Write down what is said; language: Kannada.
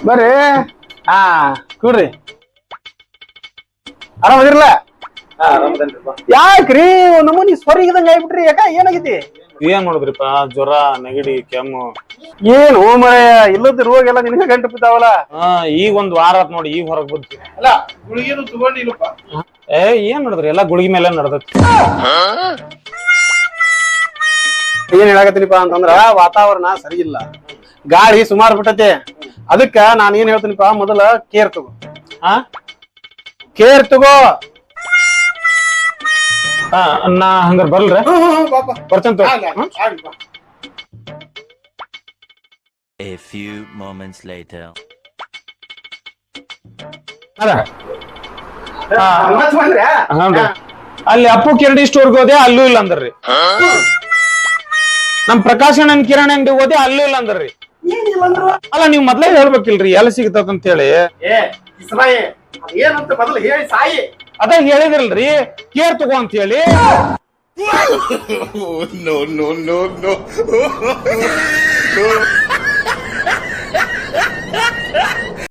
ಬರ್ರಿ. ಹಾ ಕೂಡ್ರಿ. ಆರಾಮದಿರಲ್ಲ? ಯಾಕ್ರಿ ನಮ್ಮನಿ ಸ್ವರ್ಗಿದಂಗ ಆಗ್ಬಿಟ್ರಿ? ಯಾಕ ಏನಾಗೈತಿ? ಏನ್ ನೋಡಿದ್ರಿಪ್ಪ, ಜ್ವರ, ನೆಗಡಿ, ಕೆಮ್ಮು. ಏನು ಮಾರಾಯ, ಇಲ್ಲದ ರೋಗ ಎಲ್ಲ ನಿನಗೆ ಗಂಟು ಬಿದ್ದಾವಲ್ಲ. ಈಗ ಒಂದ್ ವಾರ ಆತ್ ನೋಡಿ, ಈಗ ಹೊರಗ್ ಬಂದ್ರಿ. ಅಲ್ಲ ಗುಳಿಗೆನು ತಗೊಂಡಿಲ್ಲಪ್ಪ? ಏನ್ ನೋಡಿದ್ರಿ, ಎಲ್ಲಾ ಗುಳಿಗೆ ಮೇಲೆ ನಡ್ದೈತಿ. ಏನ್ ಹೇಳಕತ್ತೀನಿಪ್ಪ ಅಂತಂದ್ರ, ವಾತಾವರಣ ಸರಿ ಇಲ್ಲ, ಗಾಳಿ ಸುಮಾರು ಬಿಟ್ಟತೆ. ಅದಕ್ಕ ನಾನ್ ಏನ್ ಹೇಳ್ತೀನಿಪ್ಪ, ಮೊದಲ ಕೇರ್ ತಗೋ. ಕೇರ್ ತಗೋ. ನಾ ಹಂಗಾರ ಬರ್ಲ್ರ? ಬರ್ತಂತ. A few moments later. ಅಲ್ಲಿ ಅಪ್ಪು ಕಿರಣಿ ಸ್ಟೋರ್ಗೆ ಹೋದೆ, ಅಲ್ಲೂ ಇಲ್ಲ ಅಂದ್ರಿ. ನಮ್ ಪ್ರಕಾಶಣ್ಣನ್ ಕಿರಾಣಿ ಅಂಗಡಿ ಹೋದೆ, ಅಲ್ಲೂ ಇಲ್ಲ ಅಂದ್ರಿ. ಅಲ್ಲ ನೀವ್ ಮೊದ್ಲೇ ಹೇಳ್ಬೇಕಿಲ್ರಿ ಎಲ್ಲಿ ಸಿಗ್ತದಂತ ಹೇಳಿ. ಏನಂತ ಮೊದಲು ಹೇಳಿ ಸಾಯಿ. ಅದ ಹೇಳಿದ್ರಲ್ರಿ ಕೇರ್ ತಗೋ ಅಂತ ಹೇಳಿ. No, no, no, no.